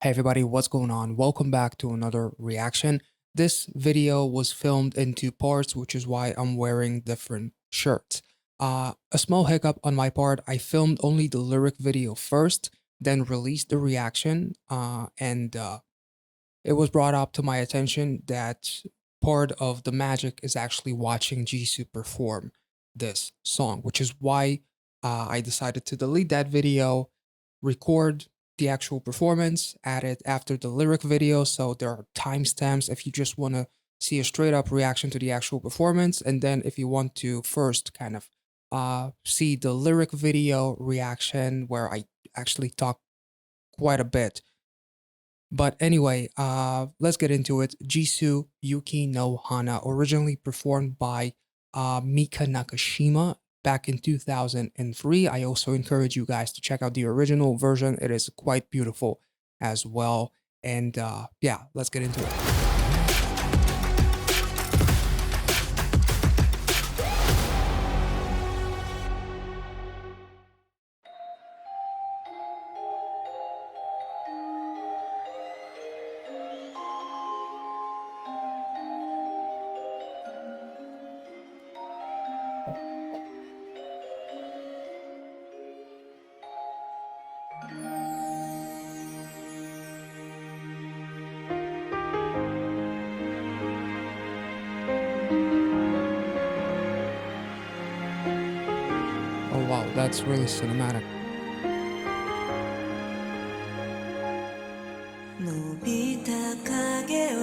Hey everybody, what's going on? Welcome back to another reaction. This video was filmed in two parts, which is why I'm wearing different shirts. A small hiccup on my part, I filmed only the lyric video first, then released the reaction, and it was brought up to my attention that part of the magic is actually watching Jisoo perform this song, which is why I decided to delete that video, record the actual performance, add it after the lyric video. So there are timestamps if you just want to see a straight up reaction to the actual performance. And then if you want to first kind of see the lyric video reaction where I actually talk quite a bit. But anyway, let's get into it. Jisoo Yuki no Hana, originally performed by Mika Nakashima back in 2003. I also encourage you guys to check out the original version. It is quite beautiful as well. And yeah, let's get into it. Oh wow, that's really cinematic. 伸びた影を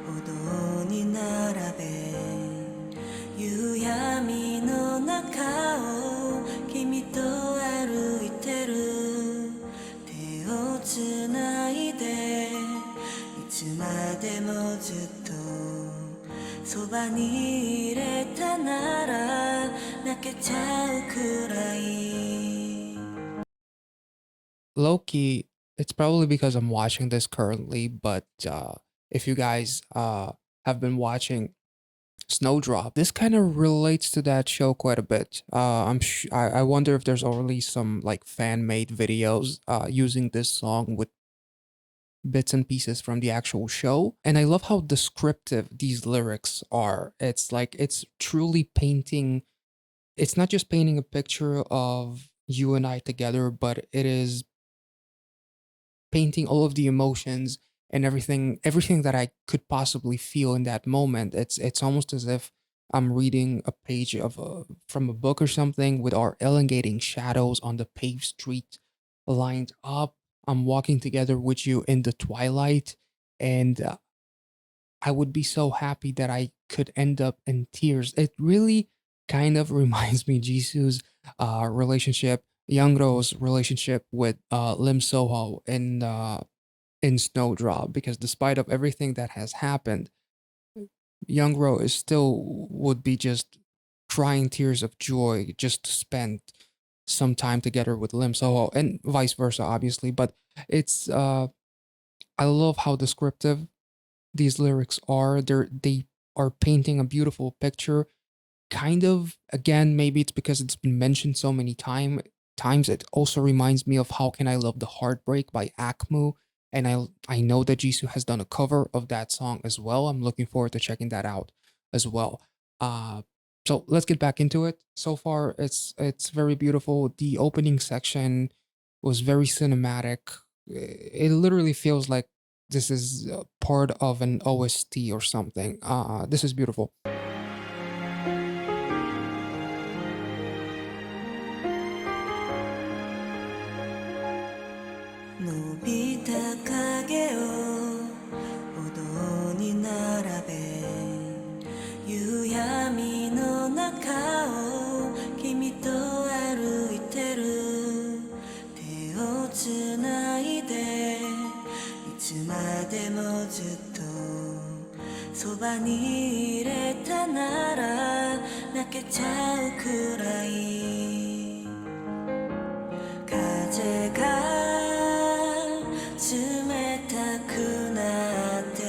歩道に並べ夕闇の中を君と歩いてる手をつないでいつまでもずっとそばにいれたなら泣けちゃうくらい Loki, it's probably because I'm watching this currently, but if you guys have been watching Snowdrop, this kind of relates to that show quite a bit. I wonder if there's already some like fan made videos using this song with bits and pieces from the actual show. And I love how descriptive these lyrics are. It's like it's truly painting, it's not just painting a picture of you and I together, but it is painting all of the emotions and everything that I could possibly feel in that moment. It's almost as if I'm reading a page of from a book or something with our elongating shadows on the paved street lined up. I'm walking together with you in the twilight, and I would be so happy that I could end up in tears. It really kind of reminds me Jisoo's relationship, Youngro's relationship with Lim Soho in Snowdrop, because despite of everything that has happened, Youngro is still would be just crying tears of joy just to spend some time together with Lim Soho and vice versa, obviously. But it's I love how descriptive these lyrics are. They are painting a beautiful picture. Kind of again, maybe it's because it's been mentioned so many times. It also reminds me of How Can I Love the Heartbreak by Akmu. And I know that Jisoo has done a cover of that song as well. I'm looking forward to checking that out as well. Uh so let's get back into it. So far it's very beautiful. The opening section was very cinematic. It literally feels like this is part of an OST or something. This is beautiful. 伸びた影を歩道に並べ夕闇の中を君と歩いてる手をつないでいつまでもずっとそばにいれたなら泣けちゃうくらい風が冷たくなって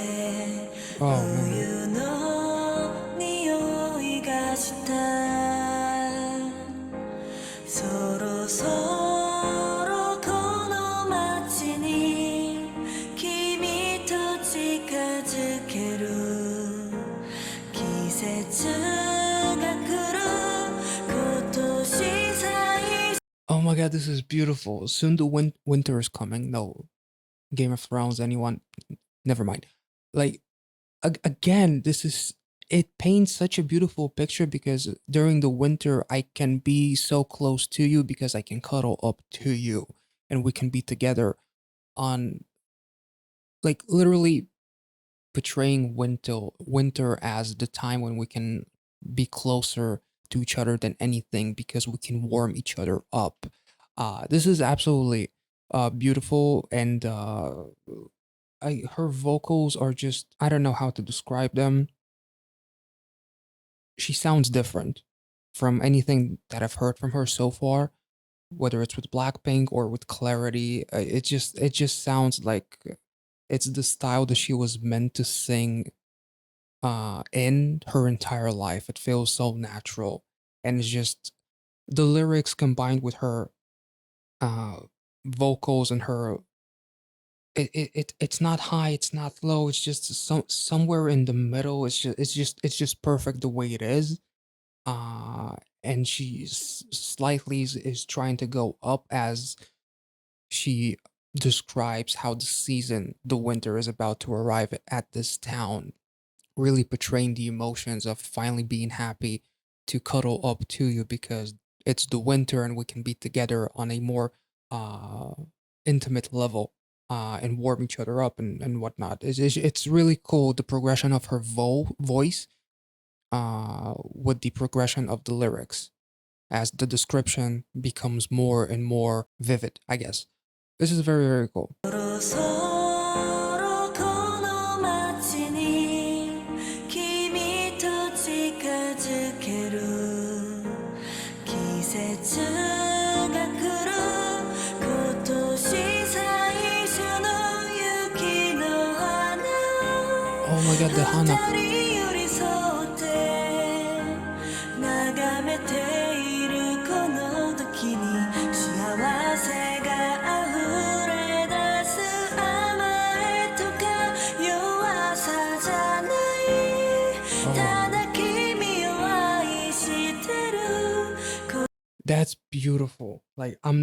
冬の匂いがしたそろそろこの街に my god, this is beautiful. Soon the winter is coming. No, Game of Thrones, anyone? Never mind. Like again, this is it paints such a beautiful picture because during the winter I can be so close to you because I can cuddle up to you and we can be together on like literally portraying winter as the time when we can be closer to each other than anything because we can warm each other up. This is absolutely beautiful and her vocals are just I don't know how to describe them. She sounds different from anything that I've heard from her so far, whether it's with Blackpink or with Clarity. It just sounds like it's the style that she was meant to sing in her entire life. It feels so natural, and it's just the lyrics combined with her uh vocals and her it's not high, it's not low, it's just somewhere in the middle. It's just perfect the way it is. uh and she slightly is trying to go up as she describes how the winter is about to arrive at this town, really portraying the emotions of finally being happy to cuddle up to you because it's the winter and we can be together on a more uh, intimate level and warm each other up and whatnot. It's really cool the progression of her voice with the progression of the lyrics as the description becomes more and more vivid, I guess. This is very, very cool. そろそろこの街に君と近づける季節が来る今年最初の雪の花 Oh my god, the Hana. 二人寄り添って眺めているこの時に幸せが溢れ出す甘えとか弱さじゃないた Oh, だ君を愛してる that's beautiful. Like I'm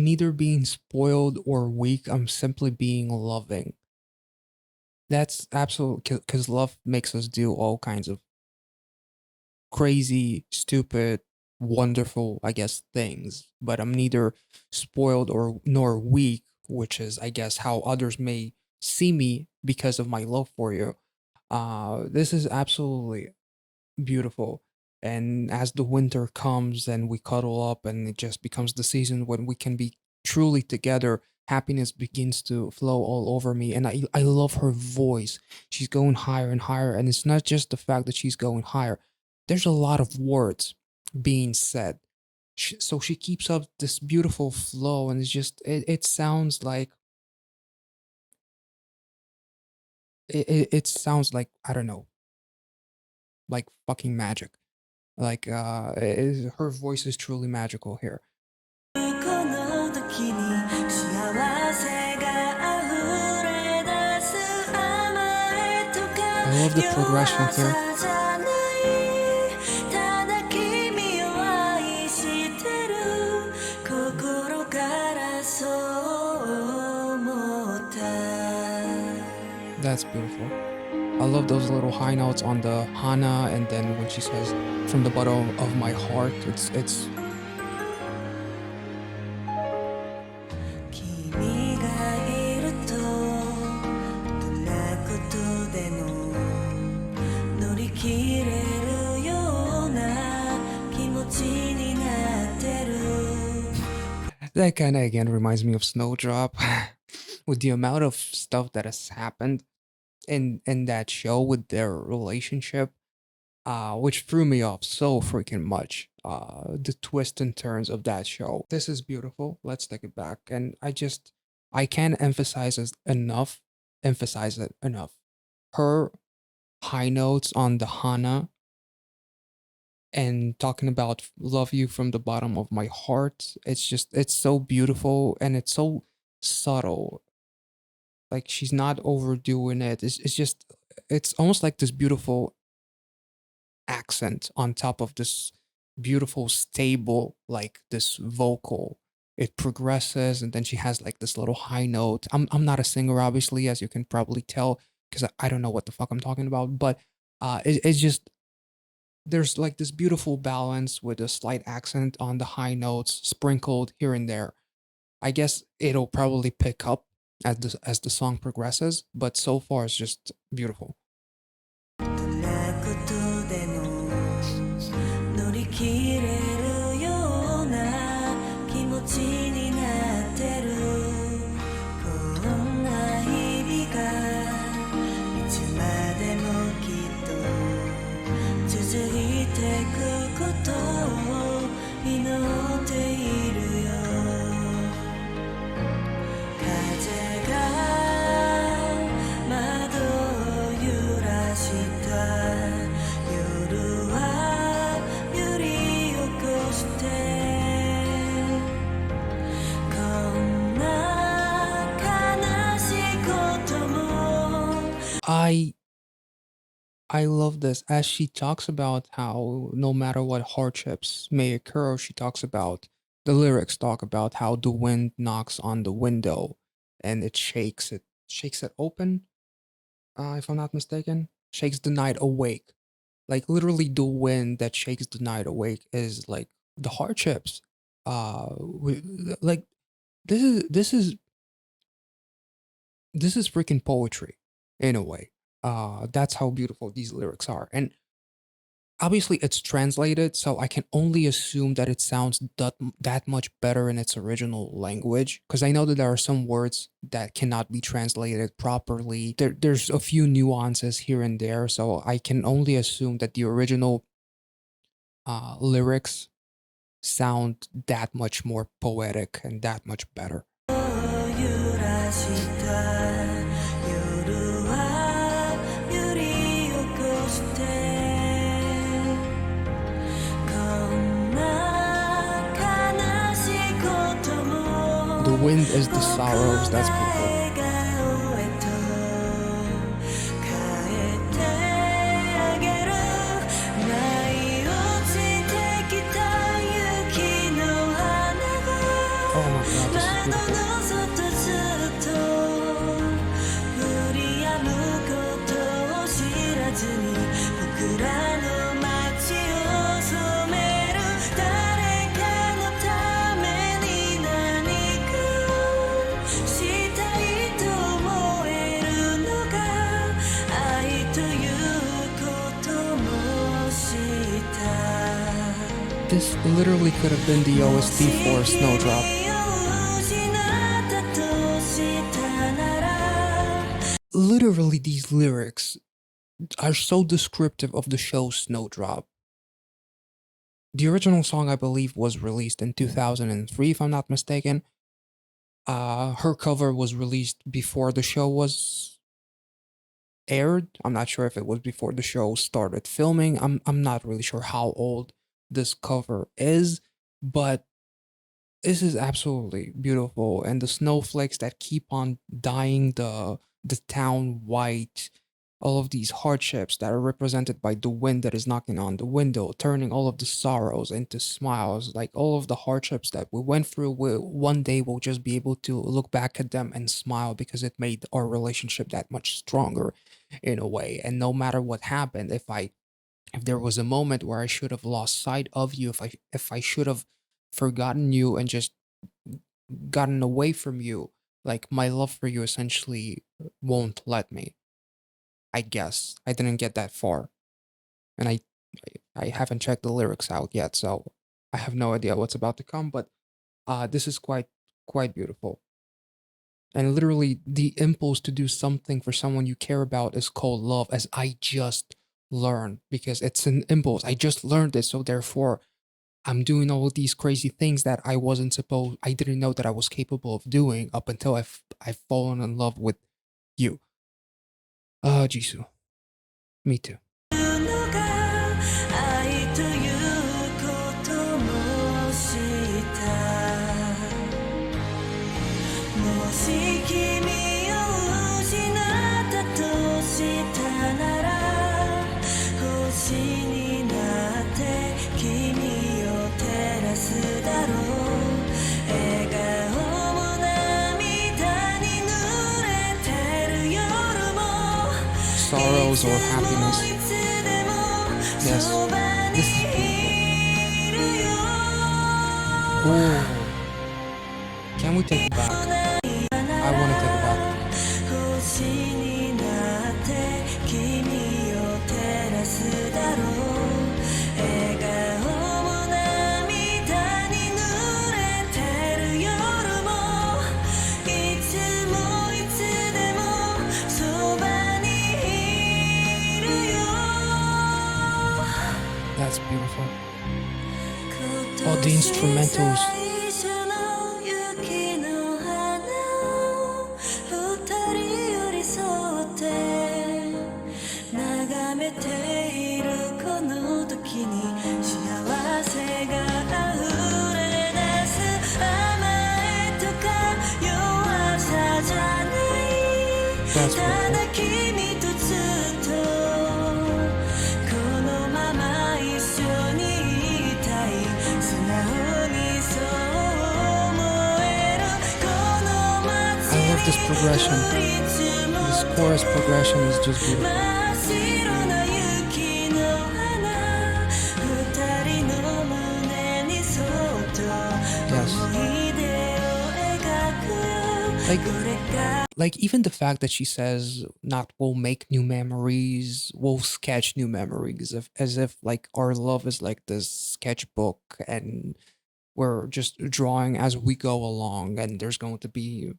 neither being spoiled or weak. I'm simply being loving. That's absolute because love makes us do all kinds of crazy, stupid, wonderful, I guess, things. But I'm neither spoiled or nor weak, which is, I guess, how others may see me because of my love for you. This is absolutely beautiful. And as the winter comes and we cuddle up and it just becomes the season when we can be truly together, happiness begins to flow all over me. And I love her voice. She's going higher and higher. And it's not just the fact that she's going higher, there's a lot of words being said. So she keeps up this beautiful flow, and it sounds like it sounds like I don't know, like fucking magic. Like her voice is truly magical here. この時に幸せが溢れ出す甘えとか I love the progression 弱 here. さじゃないただ君を愛してる心からそう思った That's beautiful. I love those little high notes on the Hana, and then when she says from the bottom of my heart, it's 君がいるとどんなことでも乗り切れるような気持ちになってる that kind of again reminds me of Snowdrop, with the amount of stuff that has happened in that show with their relationship, which threw me off so freaking much. The twists and turns of that show. This is beautiful. Let's take it back, and I can't emphasize it enough. Her high notes on the Hana and talking about love you from the bottom of my heart. It's so beautiful and it's so subtle. Like she's not overdoing it. It's almost like this beautiful accent on top of this beautiful stable like this vocal. it progresses, and then she has like this little high note. I'm not a singer, obviously, as you can probably tell, because I don't know what the fuck I'm talking about. But it's just there's like this beautiful balance with a slight accent on the high notes sprinkled here and there. I guess it'll probably pick up as the song progresses, but so far it's just beautiful. どんなことでも乗り切れるような気持ちになってるこんな日々がいつまでもきっと続いてくことを祈っているよ風が窓を揺らした夜は揺り起こしてこんな悲しいことも I love this as she talks about how no matter what hardships may occur, she talks about the lyrics talk about how the wind knocks on the window and it shakes it open, if I'm not mistaken, shakes the night awake. Like literally the wind that shakes the night awake is like the hardships. Like this is this is this is freaking poetry in a way. That's how beautiful these lyrics are. And obviously it's translated, so I can only assume that it sounds that much better in its original language. Because I know that there are some words that cannot be translated properly. There's a few nuances here and there, so I can only assume that the original lyrics sound that much more poetic and that much better. 揺らした夜は揺り起こしてこんな悲しいことも The wind is the sorrows. That's beautiful. 笑顔へと変えてあげる舞い落ちてきた雪の花が Oh my god, this is 窓 beautiful. の外ずっと降り止むことを知らずに僕らの街を染める誰かのために何かしたいと思えるのが愛ということも知った This literally could have been the OST for Snowdrop. Literally, these lyrics are so descriptive of the show Snowdrop. The original song, I believe, was released in 2003, if I'm not mistaken. Her cover was released before the show was aired. I'm not sure if it was before the show started filming. I'm not really sure how old this cover is, but this is absolutely beautiful, and the snowflakes that keep on dyeing the town white, all of these hardships that are represented by the wind that is knocking on the window, turning all of the sorrows into smiles, like all of the hardships that we went through, one day we'll just be able to look back at them and smile because it made our relationship that much stronger in a way. And no matter what happened, if there was a moment where I should have lost sight of you, if I should have forgotten you and just gotten away from you, like my love for you essentially won't let me. I guess I didn't get that far, and I haven't checked the lyrics out yet, so I have no idea what's about to come. But this is quite beautiful, and literally the impulse to do something for someone you care about is called love, as I just learned, because it's an impulse. I just learned it, so therefore I'm doing all of these crazy things that I didn't know that I was capable of doing up until I've fallen in love with you. Jisoo. Me too. のが愛ということも知ったもし君を失ったとしたなら星になって君を照らすだろう笑 sorrows or happiness. Yes, this is beautiful. Oh, can we take it back? I want to take it back. 星になって君を照らすだろう笑顔も涙に濡れてる夜もいつもいつでもそばにいるよ That's beautiful. Oh, the instrumentals. 最初の雪の花を二人寄り添って眺めているこの時に幸せが溢れ出す甘えとか弱さじゃない That's ただ beautiful. 君とずっとこのまま一緒にいたい素直にそう思えるこの街 I love this progression. に降り積も This って chorus progression is just beautiful. 真っ白な雪の花二人の胸にそっと Yes. 思い出を描くよ Like, これから like even the fact that she says not we'll make new memories, we'll sketch new memories, as if like our love is like this sketchbook and we're just drawing as we go along, and there's going to be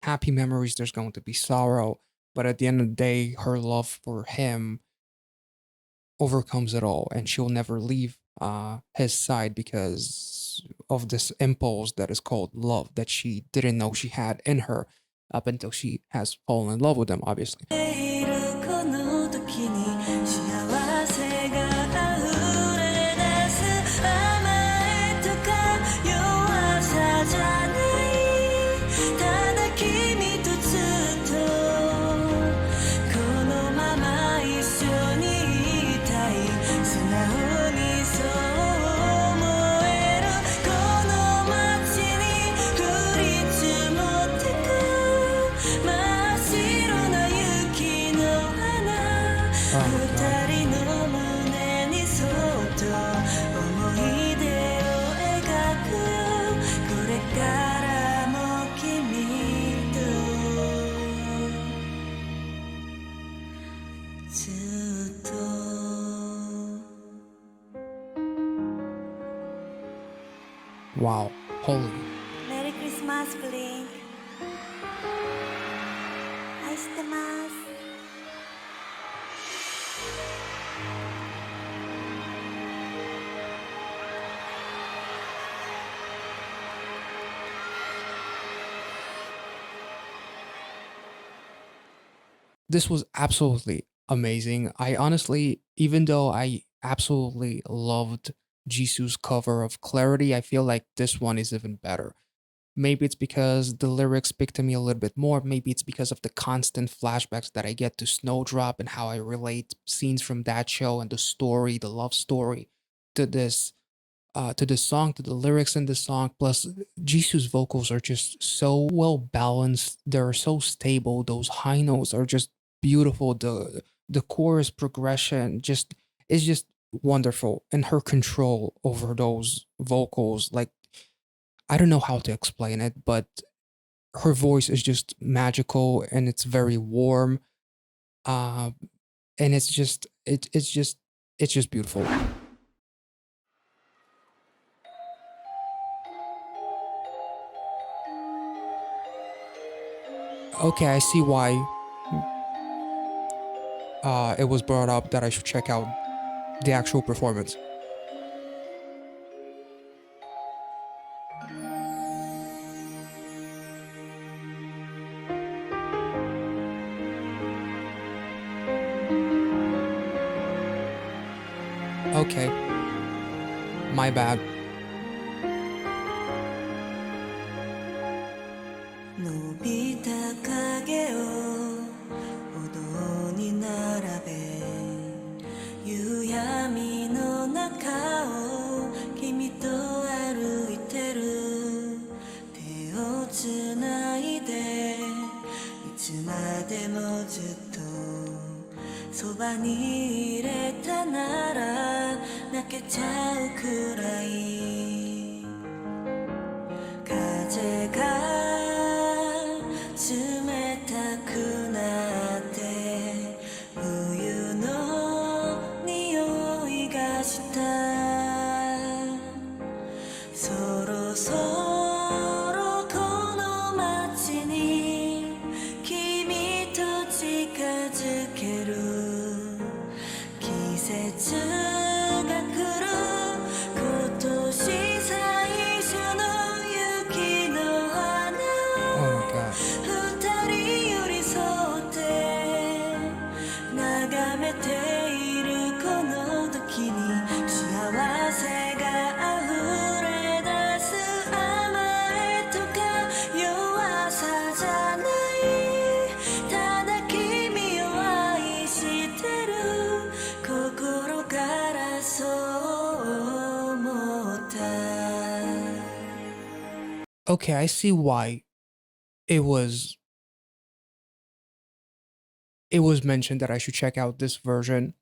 happy memories, there's going to be sorrow, but at the end of the day, her love for him overcomes it all, and she'll never leave his side because of this impulse that is called love that she didn't know she had in her up until she has fallen in love with him, obviously. いるこの時に幸せが溢れ出す甘えとか弱さじゃないただ君とずっとこのまま一緒にいたい素直にそう思えるこの街に降り積もってく真っ白な雪の花 Oh my god. 二人の胸にそっと思い出を描くよこれからも君とずっと Wow. Holy. メリークリスマスブリンク愛してます This was absolutely amazing. I honestly, even though I absolutely loved Jisoo's cover of Clarity, I feel like this one is even better. Maybe it's because the lyrics speak to me a little bit more. Maybe it's because of the constant flashbacks that I get to Snowdrop and how I relate scenes from that show and the story, the love story, to this song, to the lyrics in this song. Plus, Jisoo's vocals are just so well balanced. They're so stable. Those high notes are just beautiful. The chorus progression just is just wonderful, and her control over those vocals, like I don't know how to explain it, but her voice is just magical and it's very warm. Uh, and it's just beautiful. Okay, I see why it was brought up that I should check out the actual performance. Okay, my bad. 伸びた影を歩道に並べ夕闇の中を君と歩いてる手をつないでいつまでもずっとそばに入れたなら泣けちゃうくらい風が冷たくなって冬の匂いがしたそろそろこの街に君と近づける季節が来る今年最初の雪の花 Oh my を god. 二人寄り添って眺めているこの時に幸せが溢れ出す甘えとか弱さじゃないただ君を愛してる心からそう思った Okay, I see why it was it was mentioned that I should check out this version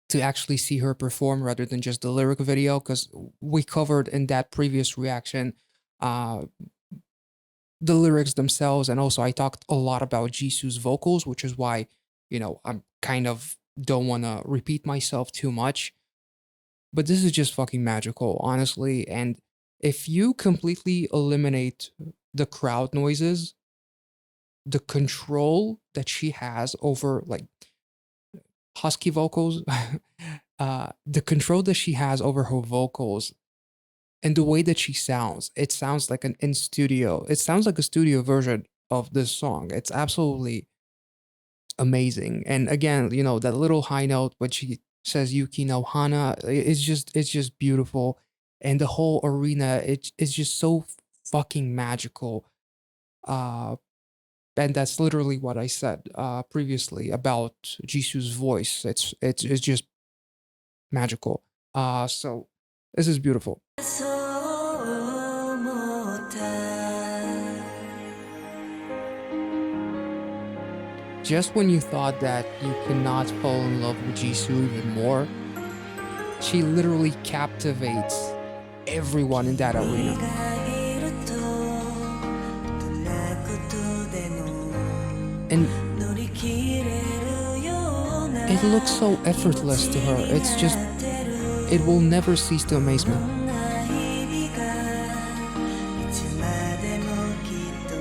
to actually see her perform rather than just the lyric video because we covered in that previous reaction uh the lyrics themselves, and also I talked a lot about Jisoo's vocals, which is why, I'm kind of don't want to repeat myself too much. But this is just fucking magical, honestly. And if you completely eliminate the crowd noises, the control that she has over like husky vocals, the control that she has over her vocals and the way that she sounds, it sounds like an in studio. It sounds like a studio version of this song. It's absolutely amazing. And again, that little high note when she says Yuki no Hana, it's just beautiful. And the whole arena, it's just so fucking magical. Uh and that's literally what I said previously about Jisoo's voice. It's just magical. So this is beautiful. そう思った Just when you thought that you cannot fall in love with Jisoo even more, she literally captivates everyone in that 君 arena. がいるとどんなことでも And 乗り切れるような it looks so effortless to her. It's just, 気持ちになってる it will never cease to amaze こ me. んな日々がいつまでもきっと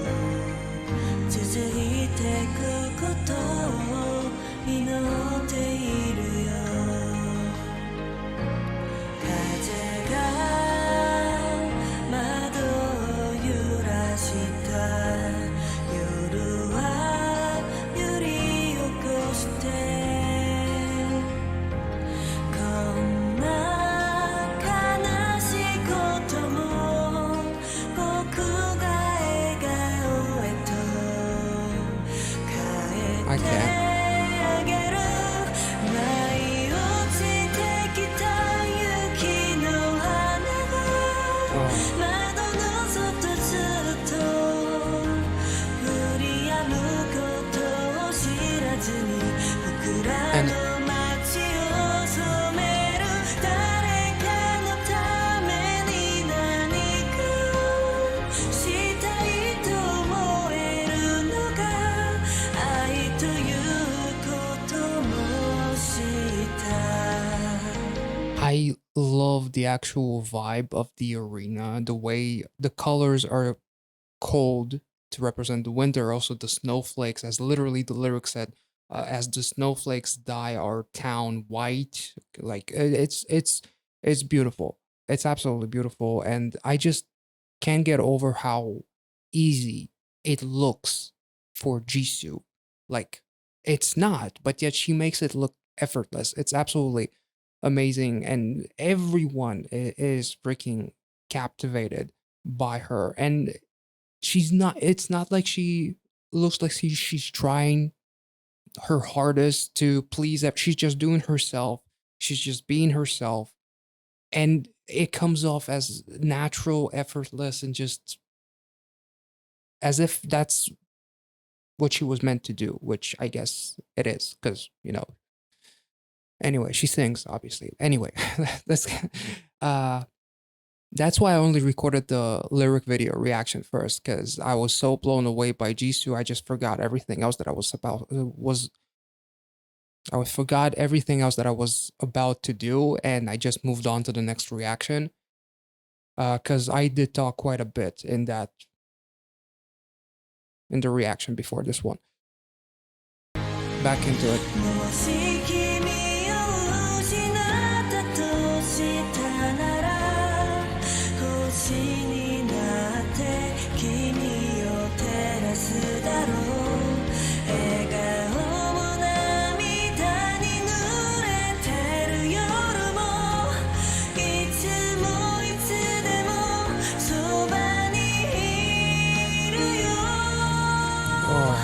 続いてくことを祈っているよ風が窓を揺らした夜は揺り起こしてこんな悲しいことも僕が笑顔へと変 I えて can't. あげる舞い落ちてきた雪の花が Oh. 窓の外ずっと降り止むことを知らずに僕ら And の街を染める誰かのために何かしたいと思えるのが愛ということも知った I love the actual vibe of the arena, the way the colors are cold to represent the winter, also the snowflakes, as literally the lyric said, as the snowflakes dye our town white. Like it's beautiful. It's absolutely beautiful, and I just can't get over how easy it looks for Jisoo. Like it's not, but yet she makes it look effortless. It's absolutely amazing, and everyone is freaking captivated by her. And she's not. It's not like she looks like she's trying her hardest to please. She's just doing herself. She's just being herself, and it comes off as natural, effortless, and just as if that's what she was meant to do, which I guess it is, because Anyway, she sings, obviously. Anyway, let's uh that's why I only recorded the lyric video reaction first, because I was so blown away by Jisoo, I just forgot everything else that I was about was I forgot everything else that I was about to do, and I just moved on to the next reaction. Because I did talk quite a bit in the reaction before this one. Back into it. もし君を失ったとしたなら星になって君を照らすだろう笑顔も涙に濡れてる夜もいつもいつでもそばにいるよ Oh,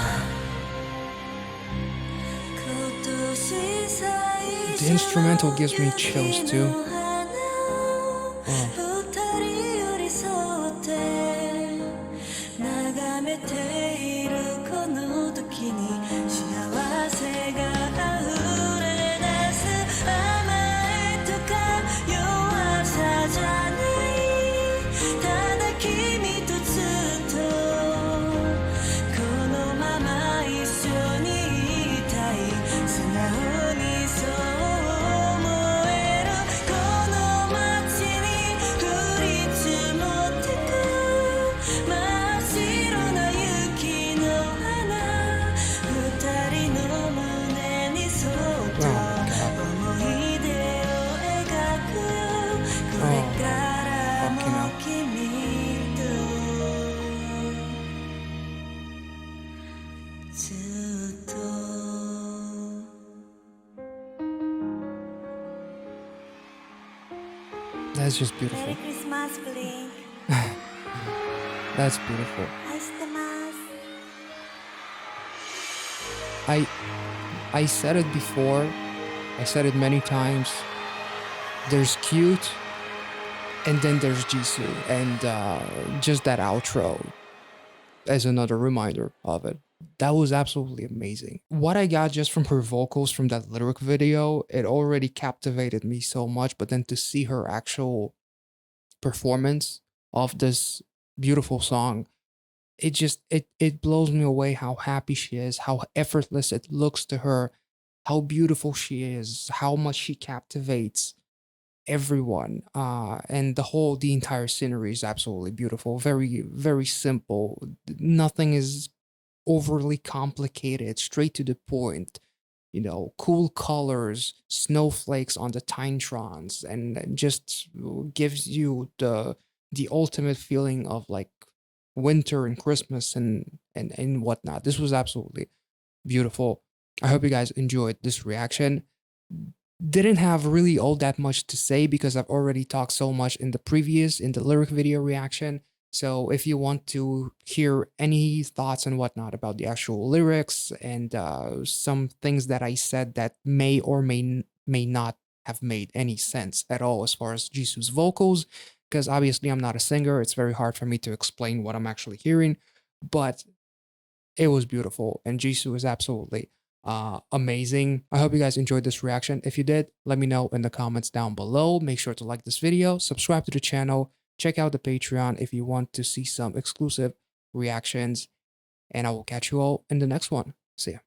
the instrumental gives me chills too. Oh. 眺めているこの時に幸せが溢れ出す甘えとか弱さじゃないただ君とずっとこのまま一緒にいたい素直にそう思えるこの街に降り積もってく真っ白な雪の花二人の胸にそっと思い出を描くよこれからも君とずっと That's just beautiful. メリークリスマスブリンク That's beautiful. 愛してます I said it before. I said it many times. There's cute, and then there's Jisoo, and just that outro as another reminder of it. That was absolutely amazing. What I got just from her vocals from that lyric video, it already captivated me so much, but then to see her actual performance of this beautiful song, it blows me away how happy she is, how effortless it looks to her, how beautiful she is, how much she captivates everyone. And the entire scenery is absolutely beautiful. Very, very simple. Nothing is overly complicated, straight to the point. You know, cool colors, snowflakes on the Tinetrons, and just gives you the ultimate feeling of like winter and Christmas and whatnot. This was absolutely beautiful. I hope you guys enjoyed this reaction. Didn't have really all that much to say because I've already talked so much in the lyric video reaction. So if you want to hear any thoughts and whatnot about the actual lyrics and some things that I said that may or may not have made any sense at all as far as Jisoo's vocals, because obviously I'm not a singer, it's very hard for me to explain what I'm actually hearing, but it was beautiful, and Jisoo is absolutely amazing. I hope you guys enjoyed this reaction. If you did, let me know in the comments down below. Make sure to like this video, subscribe to the channel, check out the Patreon if you want to see some exclusive reactions, and I will catch you all in the next one. See ya.